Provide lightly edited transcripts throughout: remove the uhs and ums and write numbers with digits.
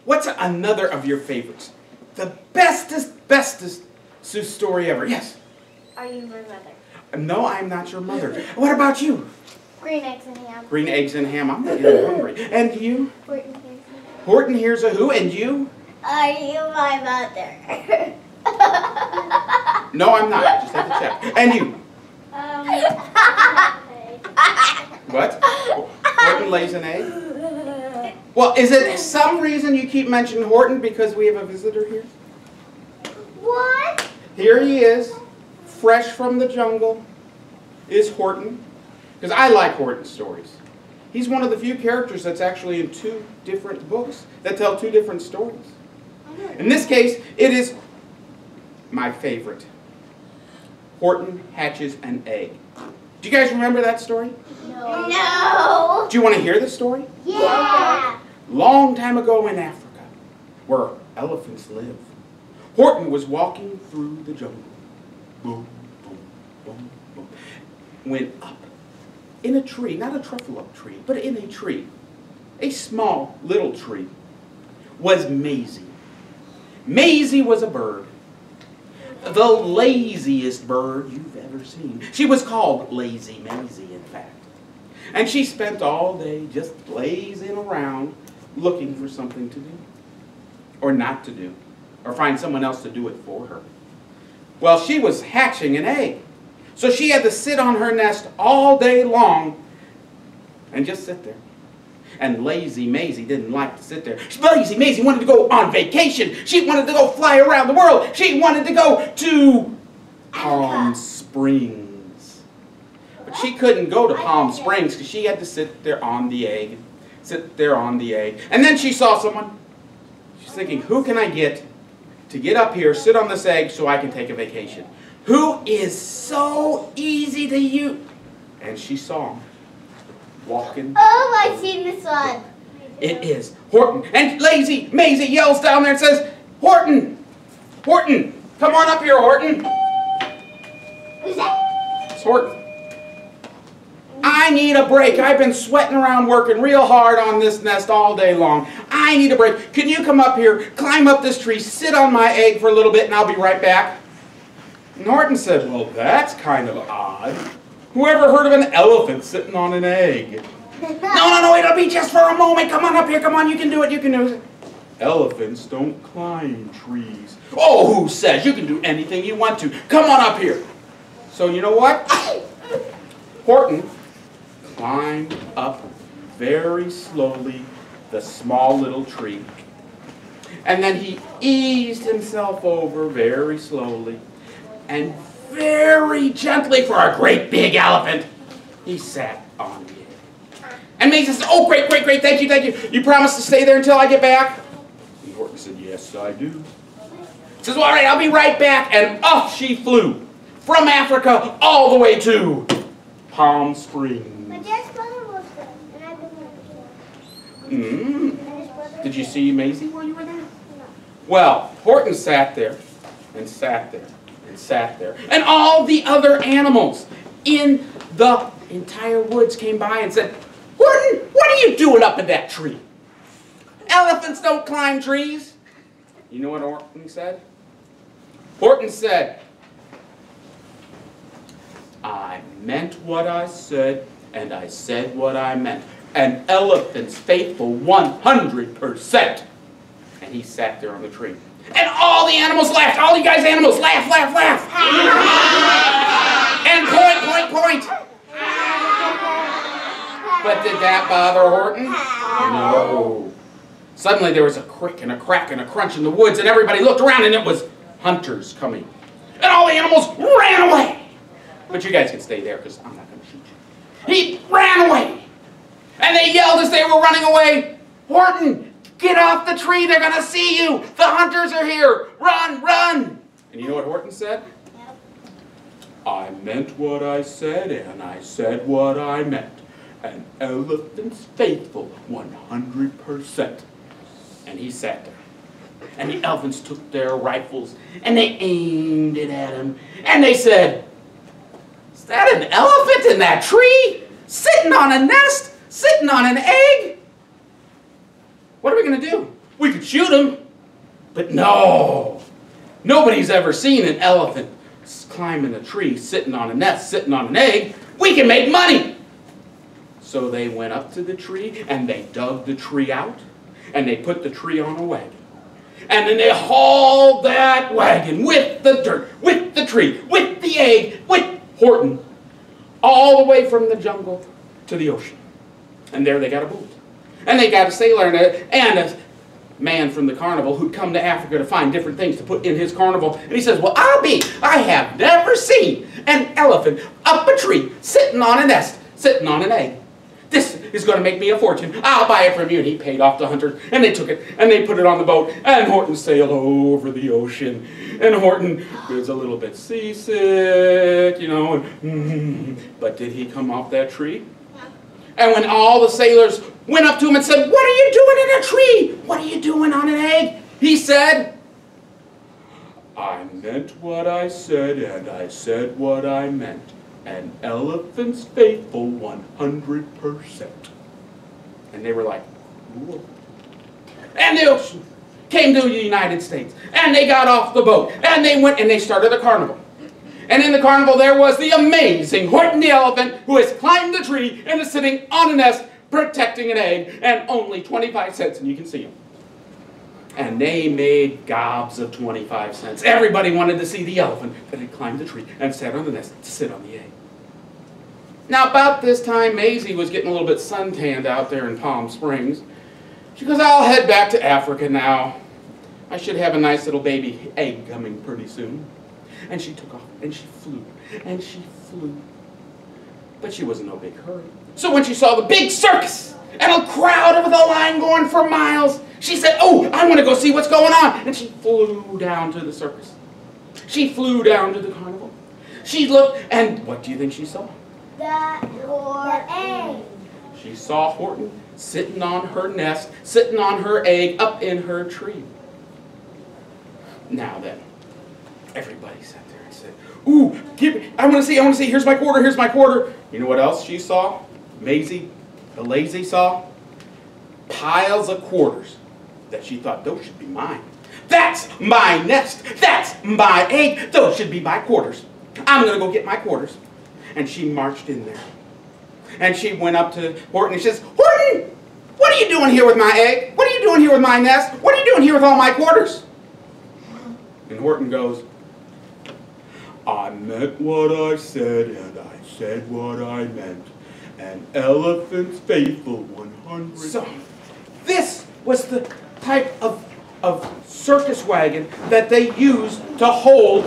What's another of your favorites? The bestest Seuss story ever. Yes? Are you my mother? No, I'm not your mother. What about you? Green eggs and ham. Green eggs and ham. I'm getting hungry. And you? Horton hears a Horton hears a who? And you? Are you my mother? No, I'm not. I just have to check. And you? What? Horton lays an egg? Well, is it some reason you keep mentioning Horton because we have a visitor here? What? Here he is, fresh from the jungle, is Horton. Because I like Horton stories. He's one of the few characters that's actually in 2 different books that tell 2 different stories. In this case, it is my favorite. Horton hatches an egg. Do you guys remember that story? No. No. Do you want to hear the story? Yeah. Long time ago in Africa, where elephants live, Horton was walking through the jungle. Boom, boom, boom, boom. Went up in a tree, not a truffle-up tree, but in a tree, a small little tree, was Maisie. Maisie was a bird, the laziest bird you've ever seen. She was called Lazy Maisie, in fact. And she spent all day just lazing around looking for something to do, or not to do, or find someone else to do it for her. Well, she was hatching an egg. So she had to sit on her nest all day long and just sit there. And Lazy Maisie didn't like to sit there. Lazy Maisie wanted to go on vacation. She wanted to go fly around the world. She wanted to go to Palm Springs. But she couldn't go to Palm Springs because she had to sit there on the egg. Sit there on the egg. And then she saw someone. She's thinking, who can I get to get up here, sit on this egg so I can take a vacation? Who is so easy to use? And she saw him walking. Oh, I've seen this one. It is Horton. And Lazy Maisie yells down there and says, Horton! Horton! Come on up here, Horton! Who's that? It's Horton. I need a break. I've been sweating around working real hard on this nest all day long. I need a break. Can you come up here, climb up this tree, sit on my egg for a little bit, and I'll be right back? And Horton said, well, that's kind of odd. Whoever heard of an elephant sitting on an egg? No, it'll be just for a moment. Come on up here. Come on, you can do it. You can do it. Elephants don't climb trees. Oh, who says? You can do anything you want to. Come on up here. So you know what? Horton climbed up very slowly the small little tree. And then he eased himself over very slowly and very gently, for a great big elephant, he sat on the egg. And Maisie says, oh, great, thank you. You promise to stay there until I get back? And Horton said, yes, I do. He says, well, all right, I'll be right back. And off she flew from Africa all the way to Palm Springs. My dad's brother was there, and I've been there before. Did you see Maisie while you were there? No. Well, Horton sat there and sat there and sat there. And all the other animals in the entire woods came by and said, Horton, what are you doing up in that tree? Elephants don't climb trees. You know what Horton said? Horton said, I meant what I said, and I said what I meant. An elephant's faithful 100%. And he sat there on the tree. And all the animals laughed. All you guys animals, laugh. And point. But did that bother Horton? No. Suddenly there was a crick and a crack and a crunch in the woods, and everybody looked around, and it was hunters coming. And all the animals ran away. But you guys can stay there because I'm not going to shoot you. He ran away. And they yelled as they were running away, Horton, get off the tree. They're going to see you. The hunters are here. Run. And you know what Horton said? Yep. I meant what I said, and I said what I meant. An elephant's faithful 100%. And he sat there. And the elephants took their rifles, and they aimed it at him. And they said, is that an elephant in that tree? Sitting on a nest? Sitting on an egg? What are we going to do? We could could shoot him, but no. Nobody's ever seen an elephant climbing a tree, sitting on a nest, sitting on an egg. We can make money. So they went up to the tree, and they dug the tree out, and they put the tree on a wagon. And then they hauled that wagon with the dirt, with the tree, with the egg, with Horton, all the way from the jungle to the ocean. And there they got a boat. And they got a sailor and a man from the carnival who'd come to Africa to find different things to put in his carnival. And he says, well, I have never seen an elephant up a tree, sitting on a nest, sitting on an egg. This is going to make me a fortune. I'll buy it from you. And he paid off the hunter, and they took it, and they put it on the boat, and Horton sailed over the ocean. And Horton was a little bit seasick, you know, but did he come off that tree? And when all the sailors went up to him and said, what are you doing in a tree? What are you doing on an egg? He said, I meant what I said, and I said what I meant. An elephant's faithful 100%. And they were like, whoa. And the ocean came to the United States. And they got off the boat. And they went and they started a carnival. And in the carnival there was the amazing Horton the elephant who has climbed the tree and is sitting on a nest protecting an egg, and only 25 cents, and you can see him. And they made gobs of 25 cents. Everybody wanted to see the elephant that had climbed the tree and sat on the nest to sit on the egg. Now about this time, Maisie was getting a little bit suntanned out there in Palm Springs. She goes, I'll head back to Africa now. I should have a nice little baby egg coming pretty soon. And she took off, and she flew, and she flew. But she was in no big hurry. So when she saw the big circus, and a crowd with a line going for miles, she said, oh, I want to go see what's going on. And she flew down to the circus. She flew down to the carnival. She looked, and what do you think she saw? The egg. She saw Horton sitting on her nest, sitting on her egg, up in her tree. Now then, everybody sat there and said, ooh, I want to see, here's my quarter, here's my quarter. You know what else she saw? Maisie, the lazy, saw? Piles of quarters that she thought, those should be mine. That's my nest, that's my egg, those should be my quarters. I'm going to go get my quarters. And she marched in there. And she went up to Horton and she says, Horton, what are you doing here with my egg? What are you doing here with my nest? What are you doing here with all my quarters? And Horton goes, I meant what I said, and I said what I meant. An elephant's faithful 100. So, this was the type of circus wagon that they used to hold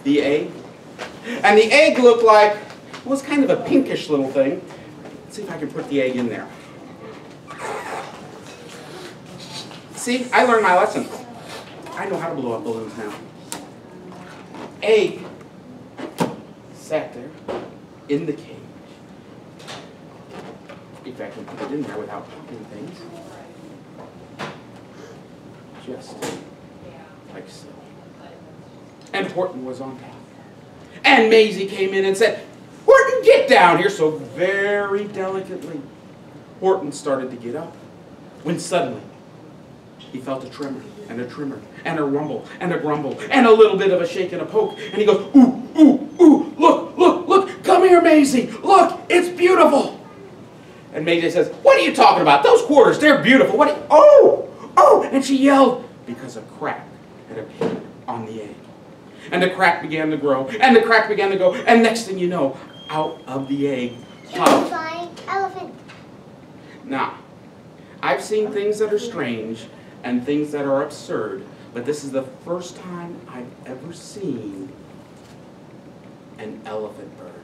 the egg. And the egg looked like, it was kind of a pinkish little thing. Let's see if I can put the egg in there. See, I learned my lesson. I know how to blow up balloons now. Egg sat there in the cage. If I can put it in there without popping things. Just like so. And Horton was on top. And Maisie came in and said, Horton, get down here. So very delicately, Horton started to get up. When suddenly, he felt a tremor, and a tremor, and a rumble, and a grumble, and a little bit of a shake and a poke. And he goes, ooh, ooh, ooh, look, look, look, come here, Maisie. Look, it's beautiful. And Maisie says, what are you talking about? Those quarters, they're beautiful. What? Oh, oh, and she yelled because a crack had appeared on the egg. And the crack began to grow, and the crack began to go, and next thing you know, out of the egg popped. Flying elephant. Now, I've seen things that are strange and things that are absurd, but this is the first time I've ever seen an elephant bird.